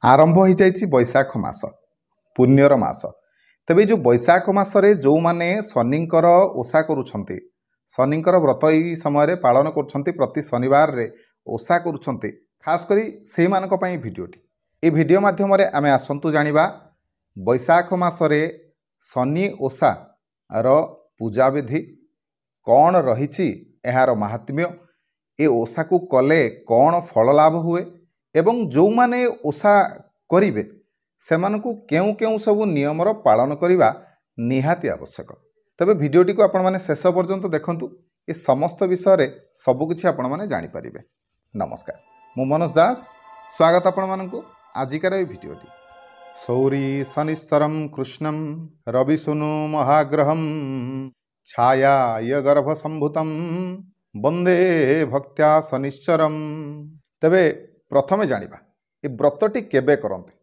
आरंभ हो जाइछि बैशाख मास पुण्यर मास। तेबे जो बैशाख मासरे जो माने शनिंकर ओषा करुछंती शनिंकर व्रत यही समय पालन करुछंती प्रति शनिवार रे ओषा करुछंती खास करी सेही मानक पई भिडियोटी ए भिडियो माध्यम रे आमे आसंतु जानिबा बैशाख मासरे शनि ओषा रो पूजा विधि कौन रहिछि एहार महात्म्य ए ओषा को कले कौन फल लाभ हुए एवं जो माने ओषा करिवे सेमानकु केउ केउ सब नियमर पालन करिबा निहाती आवश्यक। तबे भिडियोटी को आपण माने शेष पर्यंत देखंतु ए समस्त विषय रे सब किछि आपण माने जानि परिबे। नमस्कार, मु मनोज दास स्वागत आपण मानकु आजिकार ए भिडियोटी। सौरी शनिश्चरम कृष्णम रविसुनु महाग्रहम छाया गर्भ संभूतम वंदे भक्त्या शनिश्चरम। तबे प्रथमे जानिबा ए व्रतटी केबे करंते।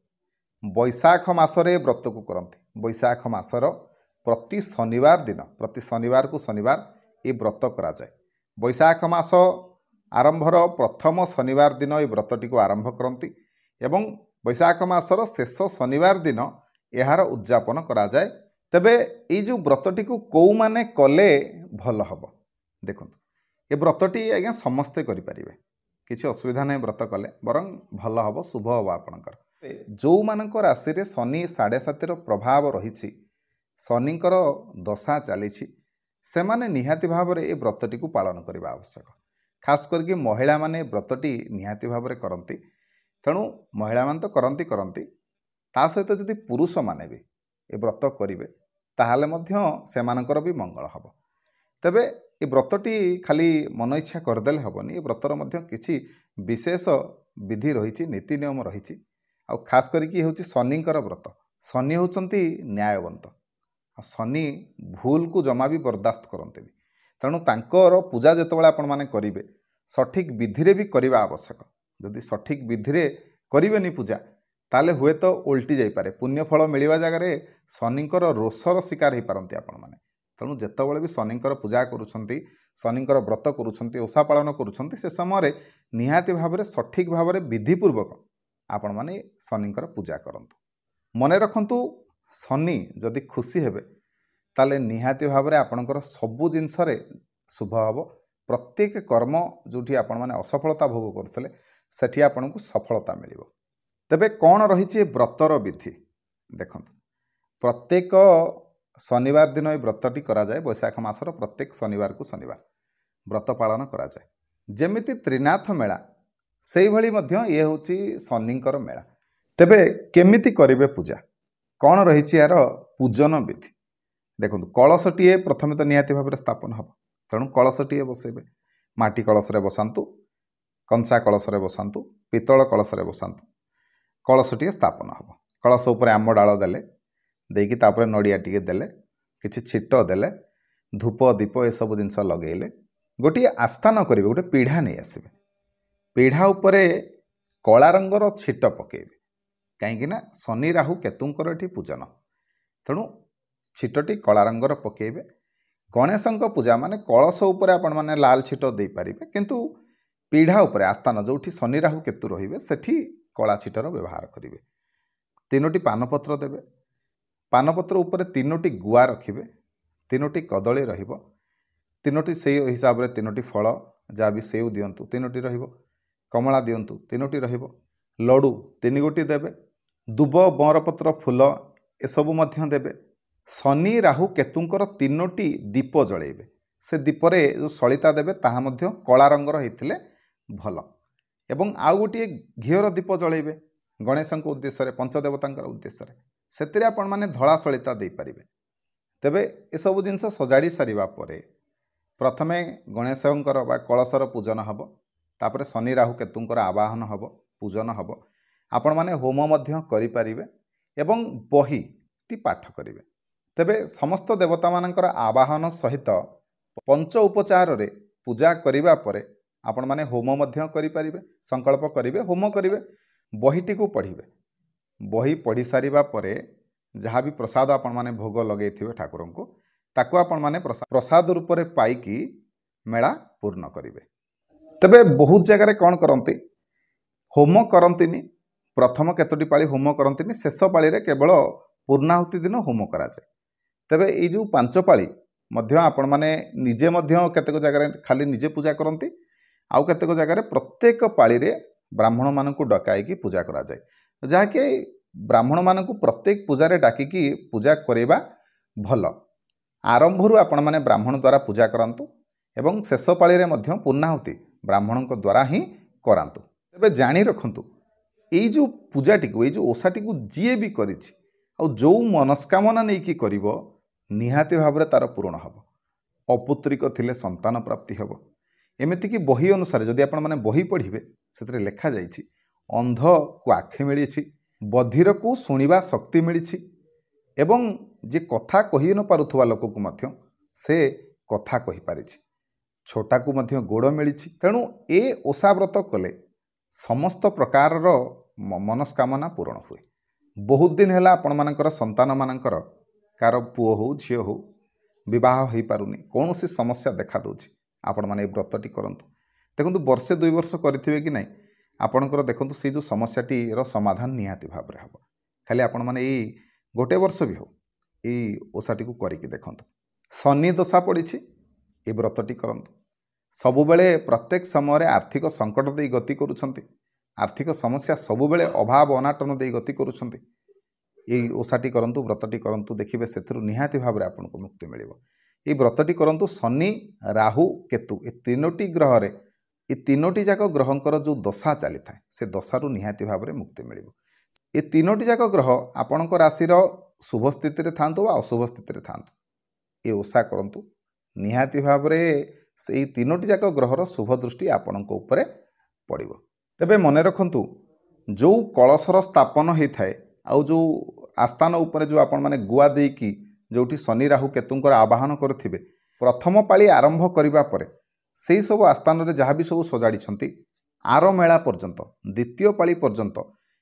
बैशाख मासरे व्रत को करंते। बैशाख मासर प्रति शनिवार दिन प्रति शनिवार को शनिवार ये व्रत करा जाए। बैशाख मास आरंभर प्रथम शनिवार दिन ये व्रतटी को आरंभ करंती एवं बैशाख मासर शेष शनिवार दिन यार उद्यापन करा जाए। तबे ये जो व्रतटी को कौ माने कले भल हब देखो ये व्रतटी आज्ञा समस्ते करें किसी असुविधा नहीं व्रत कले बरं भल हम शुभ हम आपणकर जो मानक राशि रे शनि 7.5 प्रभाव रही शनिकर दशा चली से माने निहाती भाव रे ए व्रतटी को पालन करने आवश्यक। खास करके महिला माने व्रतटी निहाती भाव रे करंती तेणु महिला मान तो करंती करंती ता सहित जदि पुरुष माने भी ए व्रत करिवे ताहाले मध्य सेमानकर भी मंगल हब। तबे ये व्रतटी खाली मन इच्छा करदेले हेबनी। व्रतर मध्य किछि विशेष विधि रही नीति नियम रही आ खास करके हूँ शनिंकर व्रत। शनि होउचंती न्यायवंत शनि भूल को जमा भी बर्दाश्त करते तेणु तांकर पूजा जितेबाला आपण माने करिवे सठिक विधि रे भी करवा आवश्यक। जदि सठिक विधि रे करिवेनी पूजा ताले हुए तो उल्टी जाई पारे पुण्यफल मिलवा जगार शनिंकर रोषर शिकार हो पारती आपण माने। तेणु जितेबाला भी शनिंकर पूजा करुछंती शनिंकर व्रत करुछंती ओषा पालन करुछंती से समय निहाती भाव में सठिक भाव में विधिपूर्वक आपण माने शनिंकर पूजा करंतु। मने रखंतु शनि जदि खुशी हेबे ताले निहाती भाव में आपणकर सबु जिनस शुभ हम। प्रत्येक कर्म जोठी आपण माने असफलता भोग करथले सेठी आपणको सफलता मिलिबो। तबे कौन रही व्रतर विधि देखंतु। प्रत्येक शनिवार दिन ये व्रतटी करा जाए। बैशाख मासर प्रत्येक शनिवार को शनिवार व्रत पालन करा जाए। जेमिति त्रिनाथ मेला से भली मध्य ये होची शनिंकर मेला। तेबे केमिति करिवे पूजा कौन रही यार पूजन विधि देखो। कलशटीए प्रथमे तो निहाती भाव में स्थापन हम तेणु कलशटीए बसैबे माटी कलशरे बसातु कंसा कलशरे बसातु पितल कलशरे बसातु कलशटीए स्थापन हम। कलश उपर आम डाल देले देकी तापर नड़िया टिके देले किछि छिट देले धूप दीप ए सब जिनस लगेले गोटे आस्थान करेंगे गोटे पीढ़ा नहीं आसबे पीढ़ा उपरे कला रंगर छिट पकेबे कहीं शनि राहु केतुंकर एठी पूजन तेणु छिटटी कला रंगर पकेबे। गणेशंक पूजा माने कलश उपरे आपण माने लाल छिट दे पारिबे किंतु पीढ़ा उपरे आस्थान जोठी शनि राहु केतु रहिबे सेठी कला छिटर व्यवहार करिवे। 3टी पानपत्र देबे पानपत्र उपरे 3टी गुआ रखिबे 3टी कदली रहिबो 3टी से हिसाब रे 3टी फल जहाँ भी सेव दियंतु 3टी रहिबो कमला दियंतु 3टी रहिबो लडू 3 गोटी देबे दुब बरपत्र फूल एसबू मध्य देबे। शनि राहु केतुंकर 3टी दीप जळेबे से दीपरे जो सलिता देबे ताहा मध्य कला रंगर होइथिले भल एवं आउ गोटे घीर दीप जळेबे गणेशंक उद्देश्य पंचदेवतांकर उद्देश्य सेतिरे आपण माने धला सलिता दे पारिबे। तेबे ए सब जिनस सजाड़ी सारिबा परे प्रथमे गणेशंकर बा कलशर पूजन हब तापर शनि राहु केतुंकर आवाहन हब पूजन हब। आपण माने होम मध्य करि पारिबे एवं बही टी पाठ करिवे। तेबे समस्त देवता मानकर आवाहन सहित पंच उपचार रे पूजा करिबा परे आपण माने होम मध्य करि पारिबे संकल्प करिवे होम करिवे बहीटी को पढ़िबे। बही पढ़ी सारिबा परे जहाँ भी प्रसाद आपण माने भोग लगे ठाकुर को ताकू आपण माने प्रसाद रूप में पाइकी मेला पूर्ण करिवे। तबे बहुत जगह कौन करते होम करंतिनी प्रथम केतोटी पाଳି होम करंतिनि शेष पाळी रे केवल पूर्णाहुति दिन होम कराଯାए। तेबे ये जो 5 पाଳି मध्य आपण माने निजे मध्य केतेक जगह खाली निजे पूजा करती आउ केतेक जगह प्रत्येक पाଳି रे ब्राह्मण मानकु डकाई पूजा करा जाए जहाँकि ब्राह्मण मानकु प्रत्येक पूजा रे डाकिकी पूजा करेबा भल। आरंभरू आपण माने ब्राह्मण द्वारा पूजा करंतु एवं शेष पाळी रे मध्य पूर्णाहुति ब्राह्मण द्वारा ही करांतु। तेबे जानी रखंतु एई जो पूजाटी को एई जो ओसाटी को जीए भी करिछि आ जो मनस्कामना नहीं कि करिवो निहाती भाव में तार पूरण हम। अपुत्रिक थिले संतान प्राप्ति हम। एमती कि बही अनुसार जदि आपण माने बही पढ़िबे से लेखा जाइछि अंध को आखि मिली, बधिर को शुणा शक्ति मिली एवं जे कथा कहि न पारुथुवा लोक को मध्य से कथा कहि पारिछि, छोटा को मध्य गोड़ मिली। तेणु ए ओषा व्रत कले समस्त प्रकार मनस्कामना पूरण हुए। बहुत दिन है आपण मानकर संतान मानकर कार पुओ हो झील हो बह हो पारुनी कौन सी समस्या देखा दूची आपण मैंने व्रतटी करंतु। देखंतु वर्षे 2 वर्ष करेंगे कि नहीं आपणकर देखंतु से जो समस्याटी समाधान निहाती भाव में हम। खाली आपण मैंने यही गोटे वर्ष भी हो यही ओषाटी को करके देखंतु। शनि दशा पड़ी ये व्रतटी करंतु। सबुबले प्रत्येक समय आर्थिक संकट दे गति करुछंती, आर्थिक समस्या सबुबले अभाव अनाटन दे गति करुछंती। ये ओषाटी करंतु, व्रतटी करंतु, देखिबे सेथुरु निहाती भाव में आपको मुक्ति मिलिबो। ये व्रतटी करंतु। शनि राहु केतु ये तीनोटी ग्रह रे ये तीनोटी जाक ग्रहंकर जो दशा चली थाए से दशारु निहाती भाव में मुक्ति मिलिबो। ये तीनोटी जाक ग्रह आपणक राशि शुभ स्थिति रे थांतु वा अशुभ स्थिति रे थांतु ये ओषा करंतु। निहाती भाव में से तीनोटी जाक ग्रहर शुभ दृष्टि आपणक उपरे पड़िबो। तेबे मने रखंतु जो कलशर स्थापन होता है आउ जो आस्थान उपरे जो आपण माने गुआ देकी जोठी शनि राहु केतुंकर आवाहन करथिबे प्रथम पाଳି आरंभ करिबा परे सेही सब आस्थान रे जहाँ भी सब सजाड़ी छंती आर मेला पर्यंत द्वितीय पाଳି पर्यंत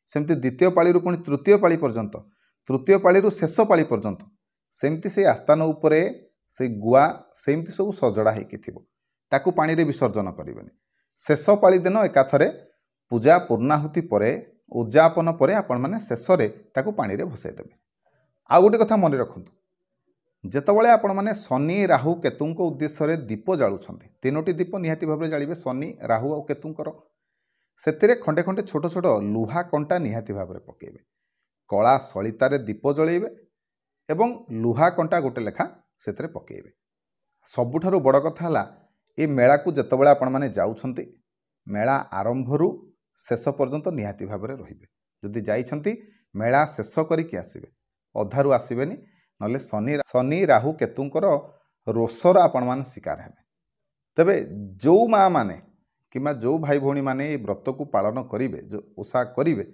सेमती द्वितीय पाळी पुणी तृतीय पाଳି पर्यंत तृतीय पाळी शेष पाଳି पर्यंत सेमती से आस्थान उपरे से गुआ सेमती सब सजड़ा होइकी थिबो ताकू पानी रे विसर्जन करिवेनी। शेष पाଳି दिन एकाथरे पूजा पूर्णाहुति परे उद्यापन परे आपण माने शेष रे ताकू पानी रे भसई देबे। आ गोटे कथा मन रखंतु जेतबळे आपण माने शनि राहु केतुंको उद्देश्य रे दीप जाळुछंती तीनोटी दीप निहाती भाबरे जाळिबे शनि राहु और केतुंकर सेतिरे खंडे खंडे छोट छोट लुहा कंटा निहाती भाबरे पकेइबे कला सलितारे दीप जळेइबे एवं लुहा कंटा गोटे लेखा सेतिरे पकेइबे। सबुठारु बड़ कथा हला ए मेला को जेतबळे आपण माने जाउछंती मेला आरंभरू शेष पर्यंत निहाती भाबरे रहिबे। जदि जाइछंती मेला शेष करिकि आसीबे अधारू आसीबेनी नले शनि राहु केतुंकर रोषर आपण माने शिकार हेबे। तबे जो माँ माने किमा जो भाई भौणी माने ये व्रत को पालन करिवे जो ओषा करिवे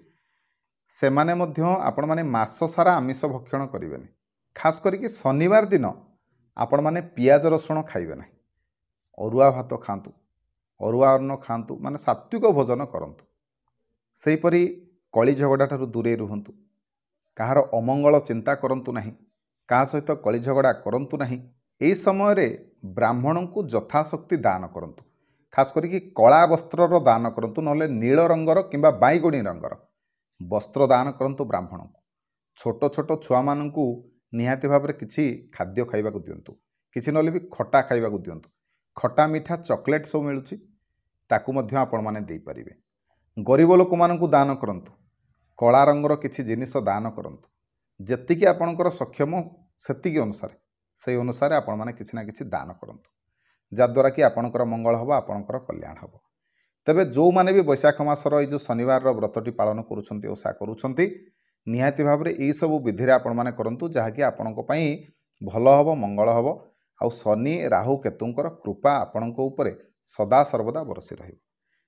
से माने मध्य आपण माने मास सारा आमिष भक्षण करिवेनी। खास करिकि शनिवार दिन आपण माने पियाज रसुण खाइबे नहीं, अरुआ भात खातु अरुआ अन्न खातु माने सात्विक भोजन करंतु। सेहीपरि कली झगड़ा ठारू दूरे रुहंतु, कहार अमंगल चिंता करंतु नहीं, कहा सहित कली झगड़ा करंतु नहीं। एई समय रे ब्राह्मण को यथाशक्ति दान करंतु, खास करिकि कला वस्त्रर दान करंतु नले नील रंगर किंबा बैगणी रंगर वस्त्र दान करंतु ब्राह्मण को। छोट छोट छुआ मानकु निहाती भाव में किछि खाद्य खाइबा को दियंतु, किछि नले भी खटा खाइबा को दियंतु। खटा मिठा चॉकलेट सब मिलुछि ताकू मध्य आपण माने देई परिबे। गरीब लोक मानकु दान करंतु, कला रंगर किछि जिनिस दान करंतु, जेतिकी आपणकर सक्षम सेतिकी अनुसार से अनुसार आपण माने किछि ना किछि दान करंतु जद्वारा कि आपणकर मंगल हबो, आपणकर कल्याण हबो। तेबे जो माने भी वैशाख मासर ये जो शनिवार व्रतटी पालन करुछंती ओषा करुछंती निहाती भाव में यही सब विधि रे आपण माने करंतु जहाँकि आपणक पई भल हबो, मंगल हबो। आउ शनि राहु केतुंकर कृपा आपणक उपरे सदा सर्वदा बरसी रहिबो।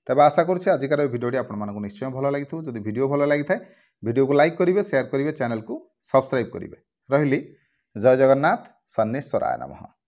तेबे आशा करुछि आजिकार भिडियोटी आपण मानकु निश्चय भल लागिथिबो। जदि भिडियो भल लागिथाय भिडियो को लाइक करिवे, शेयर करिवे, चैनल को सब्सक्राइब करिवे। रहिली जय जगन्नाथ, सन्नेश्वराय नमः।